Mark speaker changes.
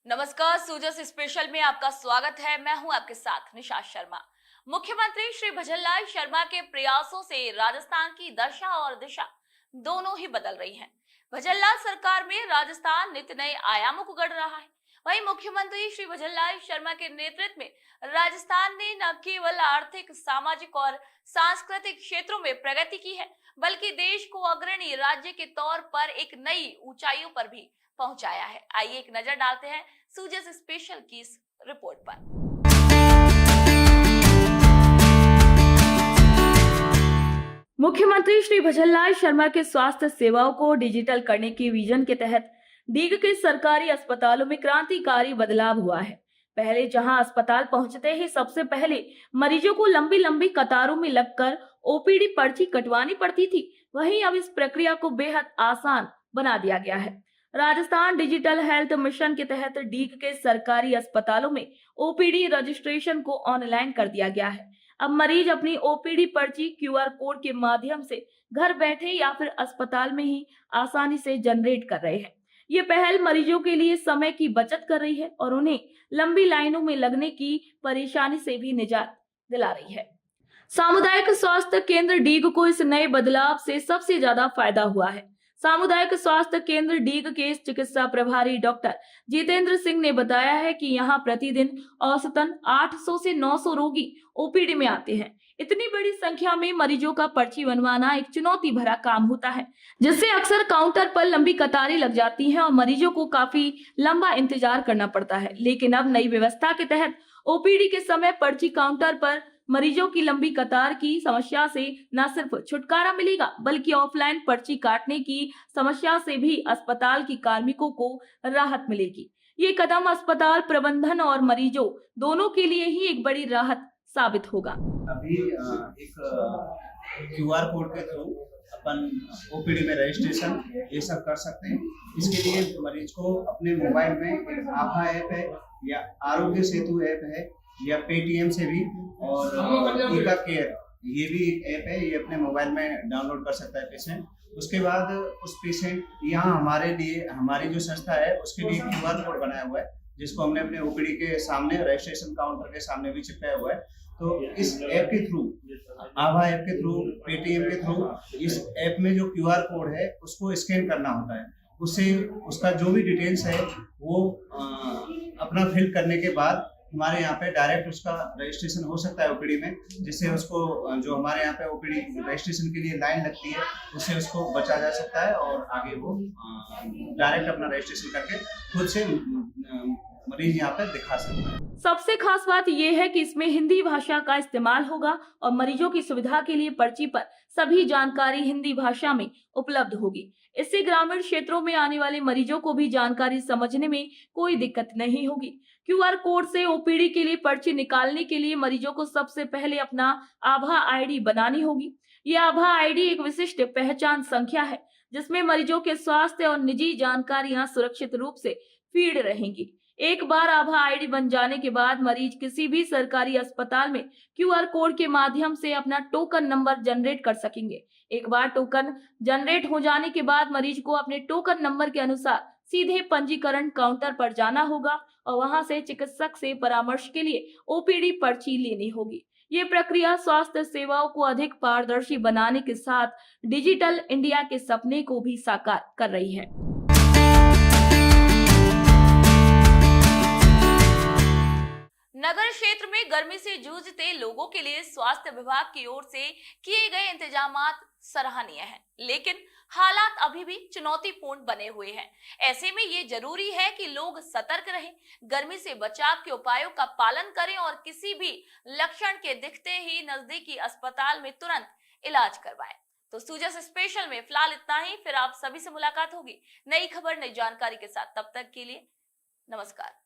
Speaker 1: नमस्कार, सूजस स्पेशल में आपका स्वागत है। मैं हूं आपके साथ निशा शर्मा। मुख्यमंत्री श्री भजनलाल शर्मा के प्रयासों से राजस्थान की दशा और दिशा दोनों ही बदल रही हैं। भजनलाल सरकार में राजस्थान नित्य नए आयामों को गढ़ रहा है। वहीं मुख्यमंत्री श्री भजनलाल शर्मा के नेतृत्व में राजस्थान ने न केवल आर्थिक, सामाजिक और सांस्कृतिक क्षेत्रों में प्रगति की है, बल्कि देश को अग्रणी राज्य के तौर पर एक नई ऊंचाइयों पर भी पहुंचाया है। आइए एक नजर डालते हैं सूजस स्पेशल की इस रिपोर्ट पर। मुख्यमंत्री श्री भजनलाल शर्मा के स्वास्थ्य सेवाओं को डिजिटल करने के विजन के तहत डीग के सरकारी अस्पतालों में क्रांतिकारी बदलाव हुआ है। पहले जहां अस्पताल पहुंचते ही सबसे पहले मरीजों को लंबी लंबी कतारों में लगकर ओपीडी पर्ची कटवानी पड़ती थी, वहीं अब इस प्रक्रिया को बेहद आसान बना दिया गया है। राजस्थान डिजिटल हेल्थ मिशन के तहत डीग के सरकारी अस्पतालों में ओपीडी रजिस्ट्रेशन को ऑनलाइन कर दिया गया है। अब मरीज अपनी ओपीडी पर्ची क्यूआर कोड के माध्यम से घर बैठे या फिर अस्पताल में ही आसानी से जनरेट कर रहे हैं। ये पहल मरीजों के लिए समय की बचत कर रही है और उन्हें लंबी लाइनों में लगने की परेशानी से भी निजात दिला रही है। सामुदायिक स्वास्थ्य केंद्र डीग को इस नए बदलाव से सबसे ज्यादा फायदा हुआ है। सामुदायिक स्वास्थ्य केंद्र डीग के चिकित्सा प्रभारी डॉक्टर जितेंद्र सिंह ने बताया है कि यहां प्रतिदिन औसतन 800 से 900 रोगी ओपीडी में आते हैं। इतनी बड़ी संख्या में मरीजों का पर्ची बनवाना एक चुनौती भरा काम होता है, जिससे अक्सर काउंटर पर लंबी कतारें लग जाती हैं और मरीजों को काफी लंबा इंतजार करना पड़ता है। लेकिन अब नई व्यवस्था के तहत ओपीडी के समय पर्ची काउंटर पर मरीजों की लंबी कतार की समस्या से न सिर्फ छुटकारा मिलेगा, बल्कि ऑफलाइन पर्ची काटने की समस्या से भी अस्पताल की कार्मिकों को राहत मिलेगी। ये कदम अस्पताल प्रबंधन और मरीजों दोनों के लिए ही एक बड़ी राहत साबित होगा।
Speaker 2: अभी एक क्यूआर कोड के थ्रू अपन ओपीडी में रजिस्ट्रेशन ये सब कर सकते हैं। इसके लिए मरीज को अपने मोबाइल में एक आभा ऐप है या आरोग्य सेतु ऐप है या पेटीएम से भी, और ईका केयर ये भी एक ऐप है, ये अपने मोबाइल में डाउनलोड कर सकता है पेशेंट। उसके बाद उस पेशेंट यहाँ हमारे लिए, हमारी जो संस्था है उसके लिए क्यूआर कोड बनाया हुआ है, जिसको हमने अपने ओपीडी के सामने, रजिस्ट्रेशन काउंटर के सामने भी चिपकाया हुआ है। तो इस ऐप के थ्रू, आभा ऐप के थ्रू, पेटीएम के थ्रू, इस ऐप में जो क्यूआर कोड है उसको स्कैन करना होता है। उससे उसका जो भी डिटेल्स है वो अपना फिल करने के बाद हमारे यहाँ पे डायरेक्ट उसका रजिस्ट्रेशन हो सकता है ओपीडी में, जिससे उसको जो हमारे यहाँ पे ओपीडी रजिस्ट्रेशन के लिए लाइन लगती है उससे उसको बचा जा सकता है और आगे वो डायरेक्ट अपना रजिस्ट्रेशन करके खुद से मरीज यहाँ पे दिखा सकता है।
Speaker 1: सबसे खास बात यह है कि इसमें हिंदी भाषा का इस्तेमाल होगा और मरीजों की सुविधा के लिए पर्ची पर सभी जानकारी हिंदी भाषा में उपलब्ध होगी। इससे ग्रामीण क्षेत्रों में आने वाले मरीजों को भी जानकारी समझने में कोई दिक्कत नहीं होगी। क्यूआर कोड से ओपीडी के लिए पर्ची निकालने के लिए मरीजों को सबसे पहले अपना आभा आईडी बनानी होगी। यह आभा आईडी एक विशिष्ट पहचान संख्या है, जिसमें मरीजों के स्वास्थ्य और निजी जानकारियां सुरक्षित रूप से फीड रहेंगी। एक बार आभा आईडी बन जाने के बाद मरीज किसी भी सरकारी अस्पताल में क्यूआर कोड के माध्यम से अपना टोकन नंबर जनरेट कर सकेंगे। एक बार टोकन जनरेट हो जाने के बाद मरीज को अपने टोकन नंबर के अनुसार सीधे पंजीकरण काउंटर पर जाना होगा और वहां से चिकित्सक से परामर्श के लिए ओपीडी पर्ची लेनी होगी। ये प्रक्रिया स्वास्थ्य सेवाओं को अधिक पारदर्शी बनाने के साथ डिजिटल इंडिया के सपने को भी साकार कर रही है। नगर क्षेत्र में गर्मी से जूझते लोगों के लिए स्वास्थ्य विभाग की ओर से किए गए इंतजामात सराहनीय हैं, लेकिन हालात अभी भी चुनौतीपूर्ण बने हुए हैं। ऐसे में ये जरूरी है कि लोग सतर्क रहें, गर्मी से बचाव के उपायों का पालन करें और किसी भी लक्षण के दिखते ही नजदीकी अस्पताल में तुरंत इलाज करवाएं। तो सूजस स्पेशल में फिलहाल इतना ही। फिर आप सभी से मुलाकात होगी नई खबर, नई जानकारी के साथ। तब तक के लिए नमस्कार।